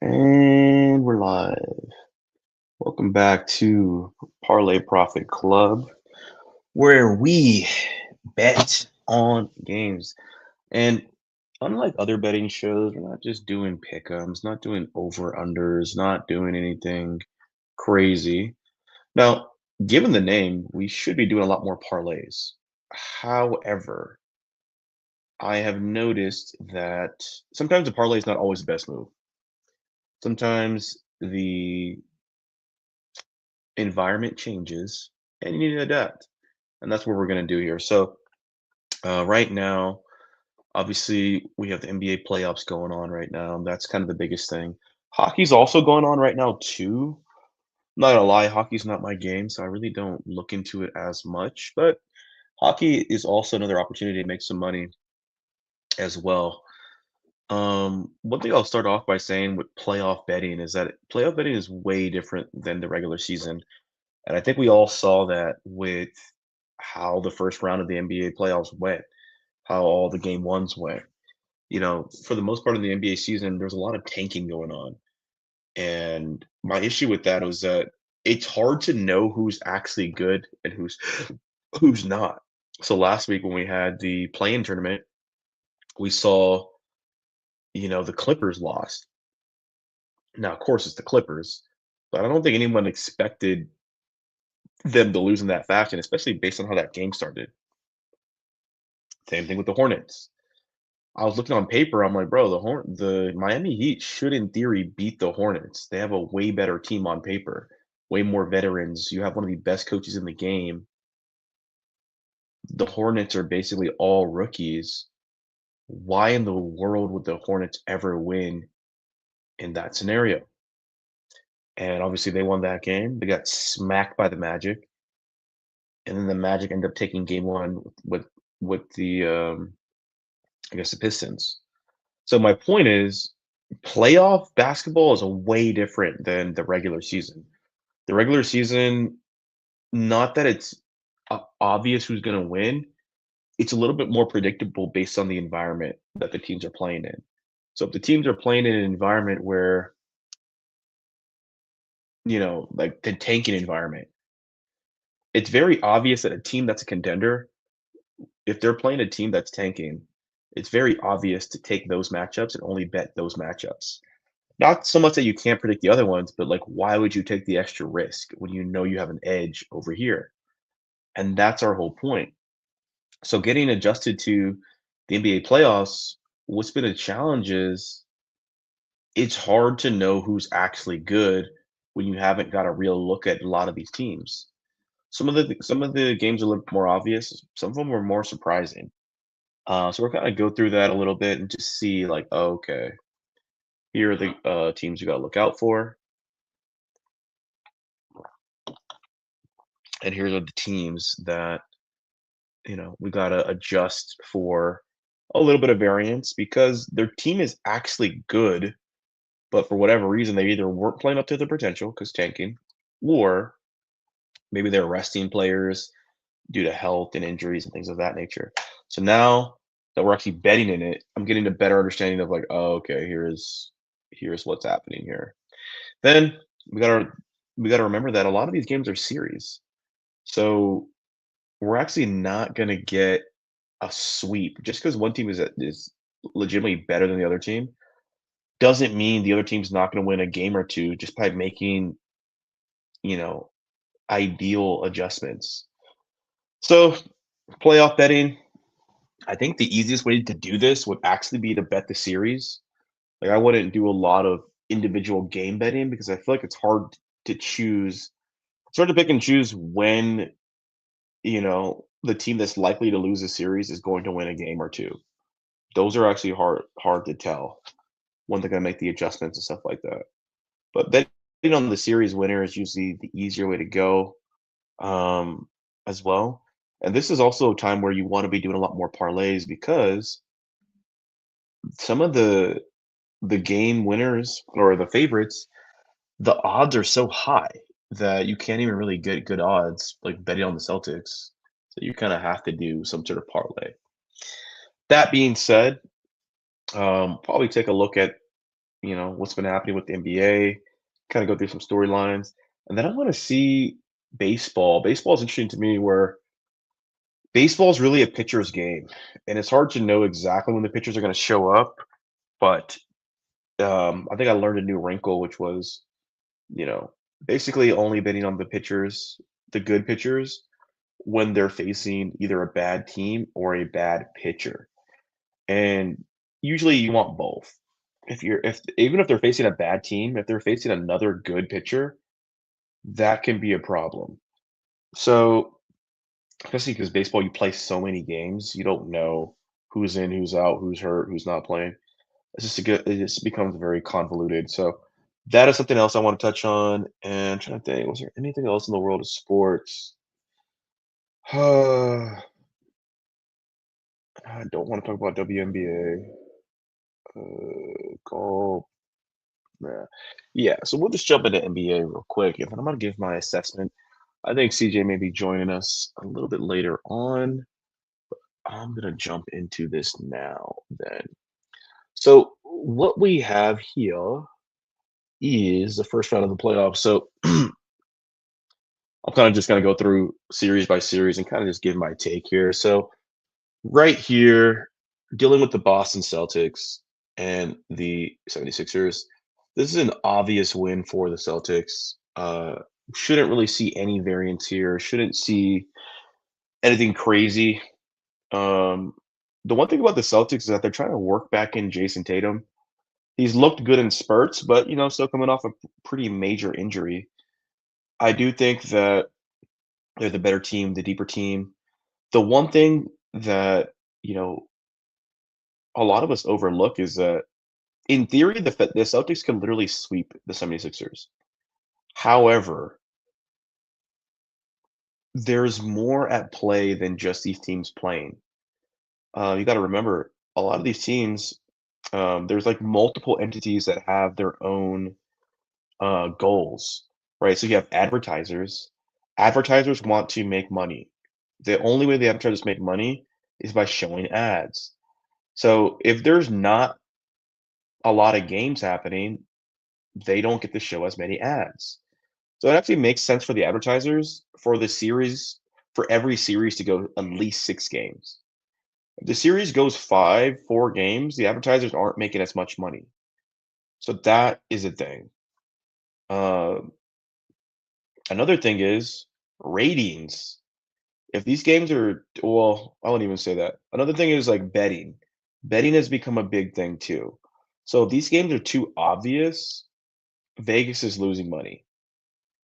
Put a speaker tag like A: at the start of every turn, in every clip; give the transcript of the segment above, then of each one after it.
A: And we're live. Welcome back to Parlay Profit Club, where we bet on games. And unlike other betting shows, we're not just doing pick'ems, not doing over-unders, not doing anything crazy. Now, given the name, we should be doing a lot more parlays. However, I have noticed that sometimes a parlay is not always the best move. Sometimes the environment changes and you need to adapt. And that's what we're going to do here. So, right now, obviously, we have the NBA playoffs going on right now. That's kind of the biggest thing. Hockey's also going on right now, too. Not gonna lie, hockey's not my game, so I really don't look into it as much. But hockey is also another opportunity to make some money as well. One thing I'll start off by saying with playoff betting is that playoff betting is way different than the regular season. And I think we all saw that with how the first round of the NBA playoffs went, how all the game ones went. For the most part in the NBA season, there's a lot of tanking going on. And my issue with that was that it's hard to know who's actually good and who's not. So last week when we had the play-in tournament, we saw, the Clippers lost. Now, of course, it's the Clippers, but I don't think anyone expected them to lose in that fashion, especially based on how that game started. Same thing with the Hornets. I was looking on paper, I'm like, "Bro, the Miami Heat should, in theory, beat the Hornets. They have a way better team on paper, way more veterans. You have one of the best coaches in the game. The Hornets are basically all rookies. Why in the world would the Hornets ever win in that scenario?" And obviously, they won that game. They got smacked by the Magic, and then the Magic ended up taking game 1 with the, I guess, the Pistons. So my point is, playoff basketball is a way different than the regular season. The regular season, not that it's obvious who's going to win, it's a little bit more predictable based on the environment that the teams are playing in. So if the teams are playing in an environment where, like the tanking environment, it's very obvious that a team that's a contender, if they're playing a team that's tanking, it's very obvious to take those matchups and only bet those matchups. Not so much that you can't predict the other ones, but, like, why would you take the extra risk when you know you have an edge over here? And that's our whole point. So getting adjusted to the NBA playoffs, what's been a challenge is it's hard to know who's actually good when you haven't got a real look at a lot of these teams. Some of the games are a little bit more obvious, some of them are more surprising. So we're gonna go through that a little bit and just see, like, oh, okay, here are the, teams you gotta look out for, and here are the teams that we gotta adjust for a little bit of variance because their team is actually good, but for whatever reason, they either weren't playing up to their potential because tanking, or maybe they're resting players due to health and injuries and things of that nature. So now that we're actually betting in it, I'm getting a better understanding of like, oh, okay, here's what's happening here. Then we gotta we gotta remember that a lot of these games are series. So we're actually not gonna get a sweep. Just because one team is legitimately better than the other team, doesn't mean the other team's not gonna win a game or 2 just by making, you know, ideal adjustments. So, playoff betting, I think the easiest way to do this would actually be to bet the series. Like, I wouldn't do a lot of individual game betting because I feel like it's hard to pick and choose when, the team that's likely to lose a series is going to win a game or 2. Those are actually hard to tell when they're gonna make the adjustments and stuff like that. But betting on the series winner is usually the easier way to go, um, as well. And this is also a time where you wanna be doing a lot more parlays because some of the game winners or the favorites, the odds are so high that you can't even really get good odds, like betting on the Celtics. So you kinda have to do some sort of parlay. That being said, probably take a look at what's been happening with the NBA, kind of go through some storylines. And then I want to see baseball. Baseball is interesting to me where baseball is really a pitcher's game. And it's hard to know exactly when the pitchers are going to show up. But I think I learned a new wrinkle, which was, you know, basically only betting on the pitchers, the good pitchers, when they're facing either a bad team or a bad pitcher. And usually you want both. If even if they're facing a bad team, if they're facing another good pitcher, that can be a problem. So, especially because baseball, you play so many games, you don't know who's in, who's out, who's hurt, who's not playing. It just becomes very convoluted. So that is something else I want to touch on. And I'm trying to think, was there anything else in the world of sports? I don't want to talk about WNBA. Golf. Yeah. Yeah, so we'll just jump into NBA real quick, and then I'm gonna give my assessment. I think CJ may be joining us a little bit later on. I'm gonna jump into this now then. So what we have here is the first round of the playoffs. So I'm kind of just gonna go through series by series and kind of just give my take here. So right here, dealing with the Boston Celtics and the 76ers, this is an obvious win for the Celtics. Shouldn't really see any variance here. Shouldn't see anything crazy. Um, the one thing about the Celtics is that they're trying to work back in Jason Tatum. He's looked good in spurts, but still coming off a pretty major injury. I do think that they're the better team, the deeper team. The one thing that you know a lot of us overlook is that in theory, the Celtics can literally sweep the 76ers. However, there's more at play than just these teams playing. You got to remember, a lot of these teams, there's like multiple entities that have their own goals, right? So you have advertisers. Advertisers want to make money. The only way the advertisers make money is by showing ads. So if there's not a lot of games happening, they don't get to show as many ads. So it actually makes sense for the advertisers for every series to go at least 6 games. If the series goes 4 games, the advertisers aren't making as much money. So that is a thing. Uh, Another thing is ratings. If these games are well, I wouldn't even say that. Another thing is like betting. Betting has become a big thing too. So if these games are too obvious, Vegas is losing money.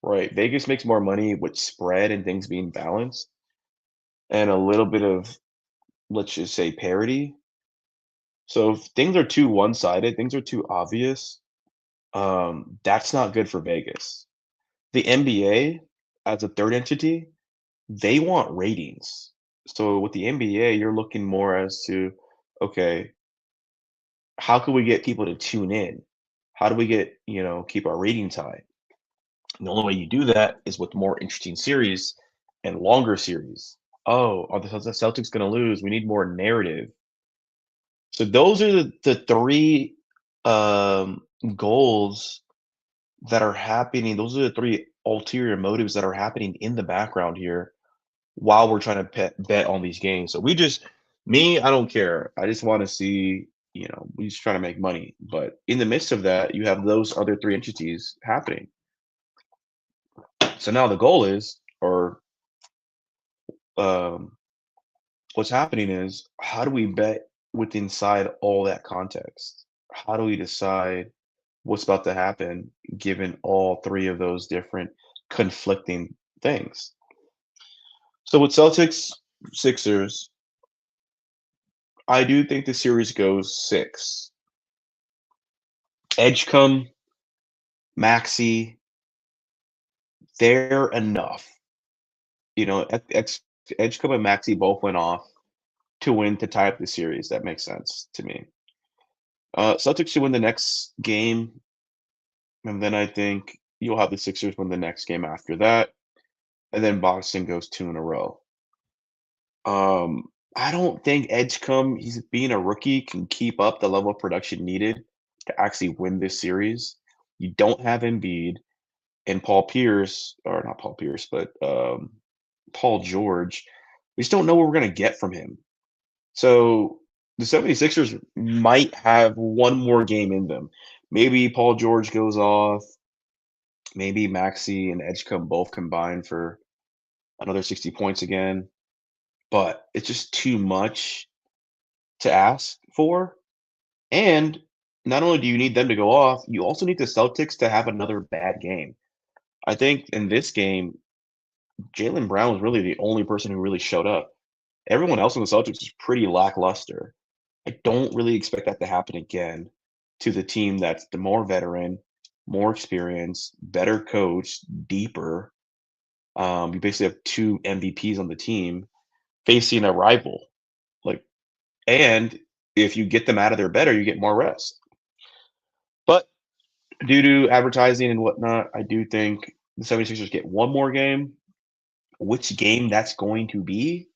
A: Right. Vegas makes more money with spread and things being balanced and a little bit of, let's just say, parity. So if things are too one-sided, things are too obvious, that's not good for Vegas. The NBA, as a third entity, they want ratings. So with the NBA, you're looking more as to, okay, how can we get people to tune in? How do we keep our ratings high? And the only way you do that is with more interesting series and longer series. Oh, are the Celtics going to lose? We need more narrative. So those are the 3 goals that are happening. Those are the 3 ulterior motives that are happening in the background here while we're trying to bet on these games. So me, I don't care. I just want to see, we just trying to make money. But in the midst of that, you have those other 3 entities happening. So now the goal is, or um, what's happening is, how do we bet with inside all that context? How do we decide what's about to happen given all 3 of those different conflicting things? So with Celtics, Sixers, I do think the series goes 6. Edgecombe, Maxi, they're enough. Edgecombe and Maxi both went off to win to tie up the series. That makes sense to me. Celtics should win the next game, and then I think you'll have the Sixers win the next game after that, and then Boston goes 2 in a row. I don't think Edgecombe, he's being a rookie, can keep up the level of production needed to actually win this series. You don't have Embiid and Paul Pierce, or not Paul Pierce, but Paul George. We just don't know what we're going to get from him. So the 76ers might have one more game in them. Maybe Paul George goes off. Maybe Maxey and Edgecombe both combine for another 60 points again. But it's just too much to ask for. And not only do you need them to go off, you also need the Celtics to have another bad game. I think in this game, Jaylen Brown was really the only person who really showed up. Everyone else on the Celtics is pretty lackluster. I don't really expect that to happen again to the team that's the more veteran, more experienced, better coached, deeper. You basically have 2 MVPs on the team facing a rival. Like, and if you get them out of there better, you get more rest. But due to advertising and whatnot, I do think the 76ers get one more game. Which game that's going to be?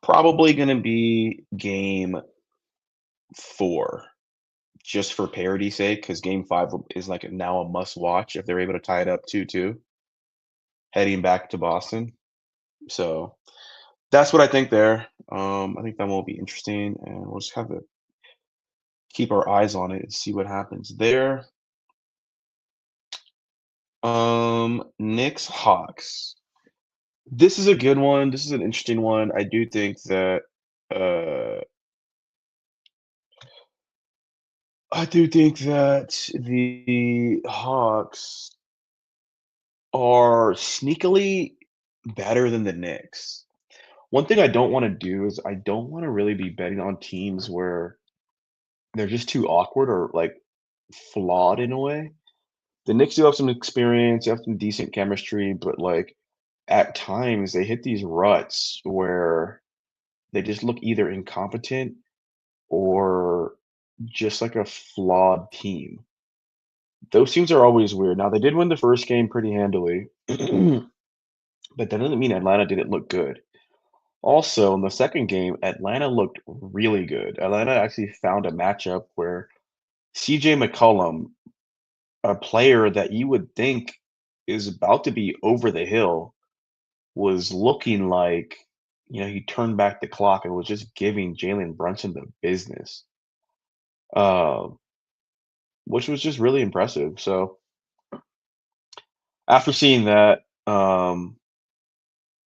A: Probably going to be game 4, just for parity's sake, because game 5 is like now a must watch if they're able to tie it up 2-2 heading back to Boston. So that's what I think there. I think that will be interesting, and we'll just have to keep our eyes on it and see what happens there. Knicks Hawks. This is a good one. This is an interesting one. I do think that uh the Hawks are sneakily better than the Knicks. One thing I don't want to do is I don't want to really be betting on teams where they're just too awkward or like flawed in a way. The Knicks do have some experience, they have some decent chemistry, but like at times they hit these ruts where they just look either incompetent or just like a flawed team. Those teams are always weird. Now they did win the first game pretty handily, but that doesn't mean Atlanta didn't look good. Also, in the second game, Atlanta looked really good. Atlanta actually found a matchup where CJ McCollum, a player that you would think is about to be over the hill, was looking like, he turned back the clock and was just giving Jalen Brunson the business, uh, which was just really impressive. So after seeing that,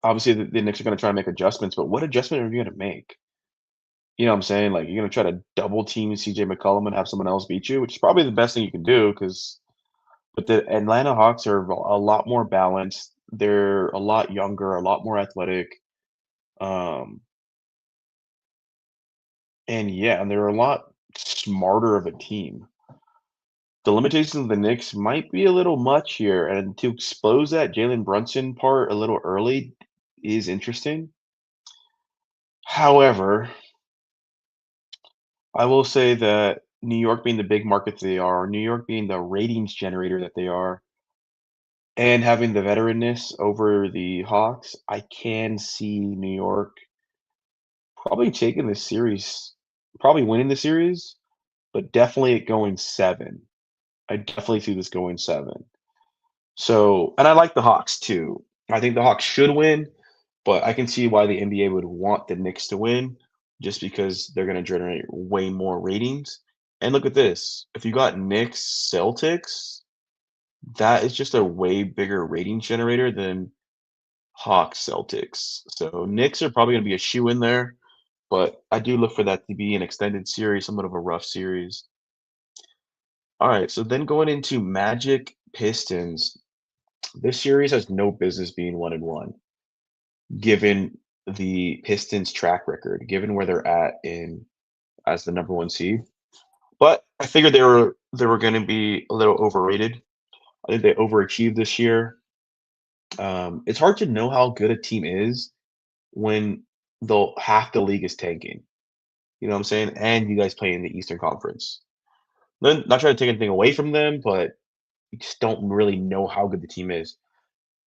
A: obviously the Knicks are going to try and make adjustments, but what adjustment are you going to make? You know what I'm saying? Like you're going to try to double team CJ McCollum and have someone else beat you, which is probably the best thing you can do because but the Atlanta Hawks are a lot more balanced. They're a lot younger, a lot more athletic. Um, and yeah, and they're a lot smarter of a team. The limitations of the Knicks might be a little much here, and to expose that Jalen Brunson part a little early is interesting. However, I will say that New York being the big market they are, New York being the ratings generator that they are, and having the veteranness over the Hawks, I can see New York probably taking this series, probably winning the series, but definitely it going 7. I definitely see this going 7. So, and I like the Hawks too. I think the Hawks should win, but I can see why the NBA would want the Knicks to win just because they're going to generate way more ratings. And look at this. If you got Knicks Celtics, that is just a way bigger rating generator than Hawks Celtics. So Knicks are probably going to be a shoe in there, but I do look for that to be an extended series, somewhat of a rough series. All right, so then going into Magic Pistons, this series has no business being 1-1, given the Pistons' track record, given where they're at in as the number 1 seed. But I figured they were going to be a little overrated. I think they overachieved this year. It's hard to know how good a team is when half the league is tanking. You know what I'm saying? And you guys play in the Eastern Conference. Not trying to take anything away from them, but you just don't really know how good the team is.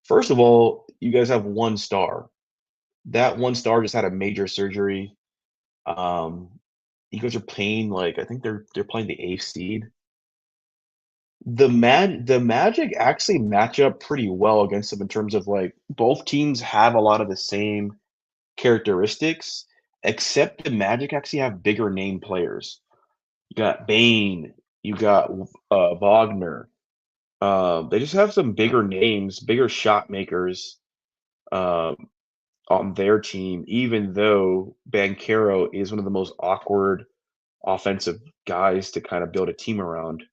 A: First of all, you guys have 1 star. That 1 star just had a major surgery. Um, Eagles are playing, like, I think they're playing the 8th seed. The Magic actually match up pretty well against them in terms of, like, both teams have a lot of the same characteristics, except the Magic actually have bigger name players. You got Bane, you got Wagner. They just have some bigger names, bigger shot makers um, on their team, even though Banchero is one of the most awkward offensive guys to kind of build a team around.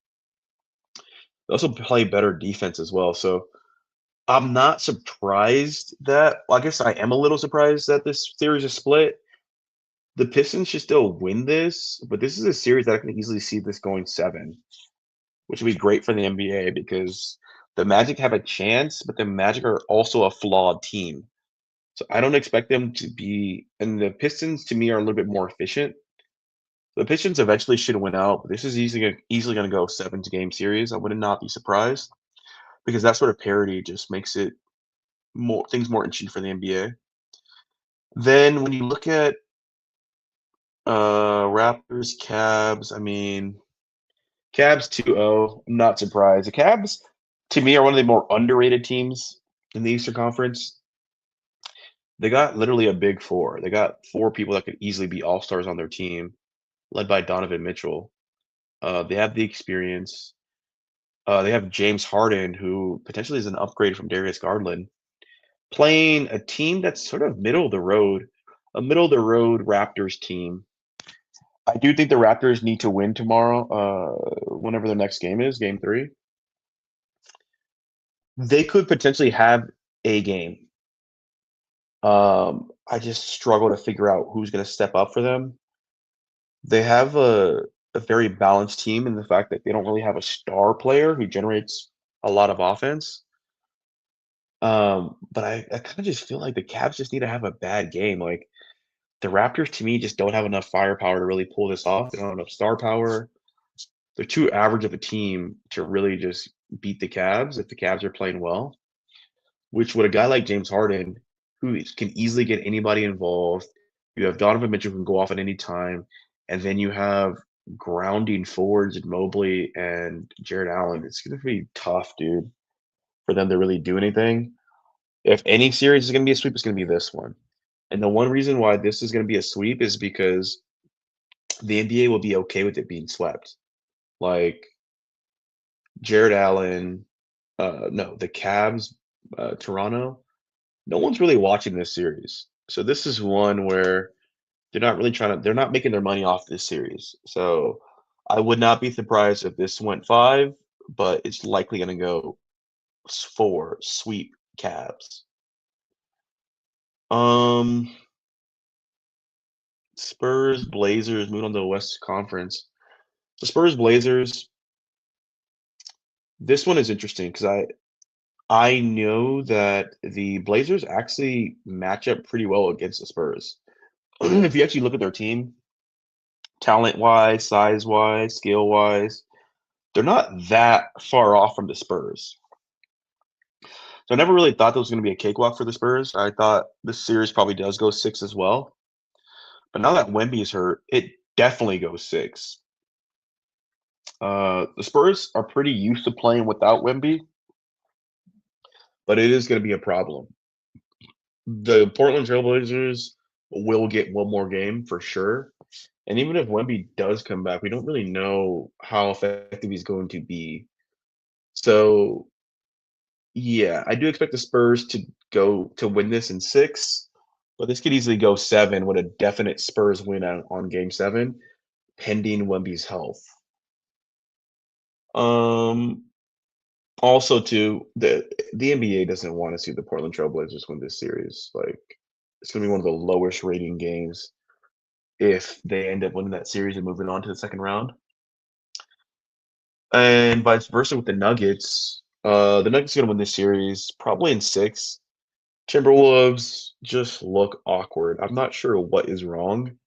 A: They also play better defense as well. So I'm not surprised that, well, I guess I am a little surprised that this series is split. The Pistons should still win this, but this is a series that I can easily see this going 7, which would be great for the NBA because the Magic have a chance, but the Magic are also a flawed team. So I don't expect them to be, and the Pistons to me are a little bit more efficient. The Pistons eventually should win out, but this is easily gonna go 7 to game series. I would not be surprised because that sort of parity just makes it more interesting for the NBA. Then when you look at Raptors, Cavs, I mean, Cavs 2-0, I'm not surprised. The Cavs, to me, are one of the more underrated teams in the Eastern Conference. They got literally a big 4. They got 4 people that could easily be all-stars on their team, led by Donovan Mitchell. They have the experience. They have James Harden, who potentially is an upgrade from Darius Garland, playing a team that's sort of middle of the road, a middle of the road Raptors team. I do think the Raptors need to win tomorrow, whenever the next game is, game 3. They could potentially have a game. I just struggle to figure out who's gonna step up for them. They have a very balanced team in the fact that they don't really have a star player who generates a lot of offense. But I kinda just feel like the Cavs just need to have a bad game, like, the Raptors to me just don't have enough firepower to really pull this off. They don't have enough star power. They're too average of a team to really just beat the Cavs if the Cavs are playing well, which would a guy like James Harden, who can easily get anybody involved, you have Donovan Mitchell who can go off at any time, and then you have grounding forwards in Mobley and Jared Allen. It's gonna be tough, dude, for them to really do anything. If any series is gonna be a sweep, it's gonna be this one. And the one reason why this is gonna be a sweep is because the NBA will be okay with it being swept. Like, Jared Allen, no, the Cavs, Toronto, no one's really watching this series. So this is one where they're not making their money off this series. So I would not be surprised if this went 5, but it's likely gonna go 4, sweep Cavs. Um, Spurs, Blazers, moving on to the West Conference. The Spurs, Blazers, this one is interesting because I know that the Blazers actually match up pretty well against the Spurs. If you actually look at their team, talent-wise, size-wise, skill-wise, they're not that far off from the Spurs. So I never really thought that was gonna be a cakewalk for the Spurs. I thought this series probably does go 6 as well. But now that Wemby's hurt, it definitely goes 6. The Spurs are pretty used to playing without Wemby, but it is gonna be a problem. The Portland Trailblazers will get one more game for sure. And even if Wemby does come back, we don't really know how effective he's going to be. So, yeah, I do expect the Spurs to win this in 6, but this could easily go 7 with a definite Spurs win on game 7, pending Wemby's health. Um, Also too, the NBA doesn't wanna see the Portland Trailblazers win this series. Like, it's gonna be one of the lowest rating games if they end up winning that series and moving on to the second round. And vice versa with the Nuggets are gonna win this series probably in 6. Timberwolves just look awkward. I'm not sure what is wrong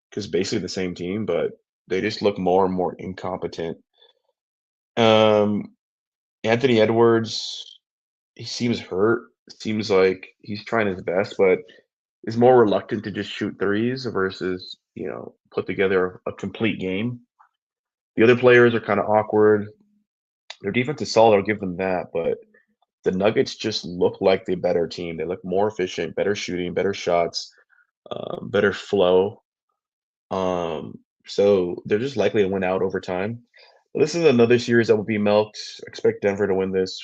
A: because basically the same team, but they just look more and more incompetent. Um, Anthony Edwards, he seems hurt. Seems like he's trying his best, but is more reluctant to just shoot threes versus, put together a complete game. The other players are kind of awkward. Their defense is solid, I'll give them that, but the Nuggets just look like the better team. They look more efficient, better shooting, better shots, better flow. Um, so they're just likely to win out over time. But this is another series that will be milked. Expect Denver to win this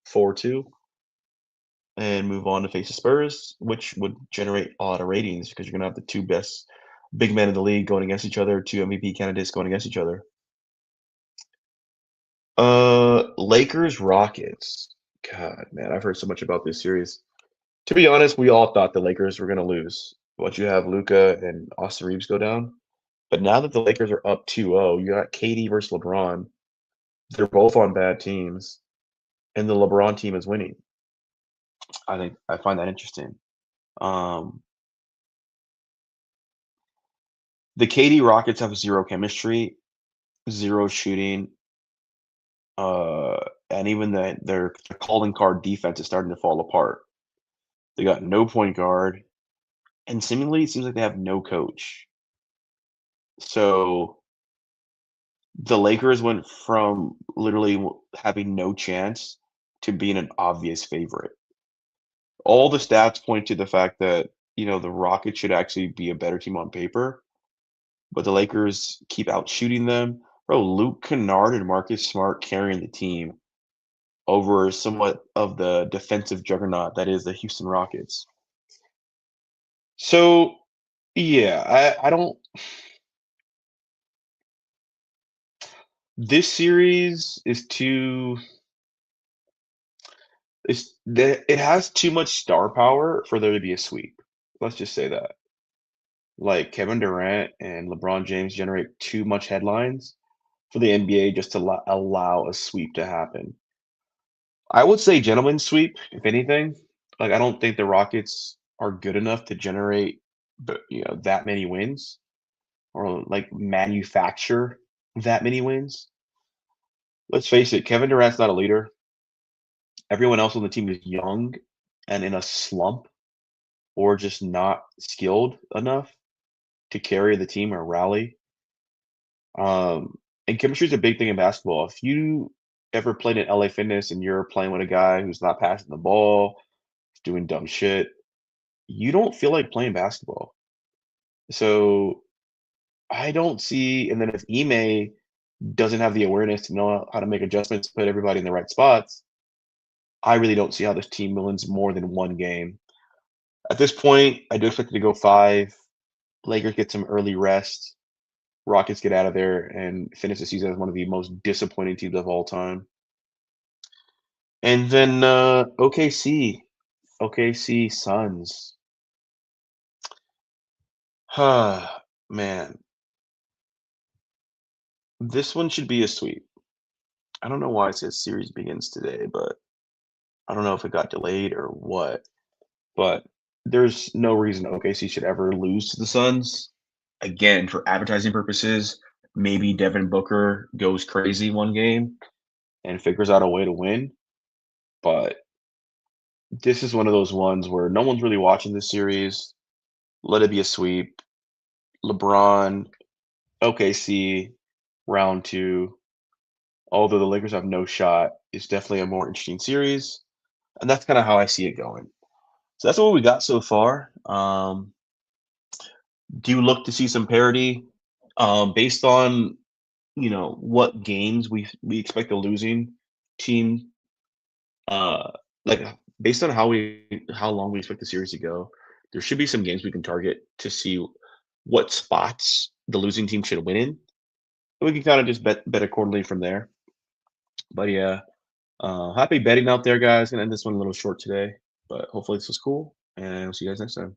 A: 4-2 and move on to face the Spurs, which would generate a lot of ratings because you're gonna have the two best big men in the league going against each other, two MVP candidates going against each other. Lakers Rockets. God, man, I've heard so much about this series. To be honest, we all thought the Lakers were gonna lose. Once you have Luca and Austin Reeves go down. But now that the Lakers are up 2-0, you got KD versus LeBron. They're both on bad teams, and the LeBron team is winning. I find that interesting. Um, the KD Rockets have zero chemistry, zero shooting, and even their calling card defense is starting to fall apart. They got no point guard, and seemingly it seems like they have no coach. So the Lakers went from literally having no chance to being an obvious favorite. All the stats point to the fact that, the Rockets should actually be a better team on paper, but the Lakers keep out shooting them. Bro, Luke Kennard and Marcus Smart carrying the team over somewhat of the defensive juggernaut that is the Houston Rockets. So, yeah, I don't. This series is too. It has too much star power for there to be a sweep. Let's just say that. Like Kevin Durant and LeBron James generate too much headlines for the NBA just to allow a sweep to happen. I would say gentleman's sweep, if anything. Like I don't think the Rockets are good enough to generate, that many wins or like manufacture that many wins. Let's face it, Kevin Durant's not a leader. Everyone else on the team is young and in a slump or just not skilled enough to carry the team or rally. And chemistry is a big thing in basketball. If you ever played in LA Fitness and you're playing with a guy who's not passing the ball, doing dumb shit, you don't feel like playing basketball. So I don't see, and then if Ime doesn't have the awareness to know how to make adjustments, put everybody in the right spots, I really don't see how this team wins more than one game. At this point, I do expect it to go 5. Lakers get some early rest. Rockets get out of there and finish the season as one of the most disappointing teams of all time. And then OKC Suns. Man, this one should be a sweep. I don't know why it says series begins today, but I don't know if it got delayed or what. But there's no reason OKC should ever lose to the Suns. Again, for advertising purposes, maybe Devin Booker goes crazy one game and figures out a way to win. But this is one of those ones where no one's really watching this series. Let it be a sweep. LeBron, OKC, round 2. Although the Lakers have no shot, it's definitely a more interesting series. And that's kind of how I see it going. So that's what we got so far. Do you look to see some parity based on what games we expect the losing team like based on how long we expect the series to go, there should be some games we can target to see what spots the losing team should win in. And we can kind of just bet accordingly from there. But yeah, happy betting out there, guys. Gonna end this one a little short today, but hopefully this was cool, and I'll see you guys next time.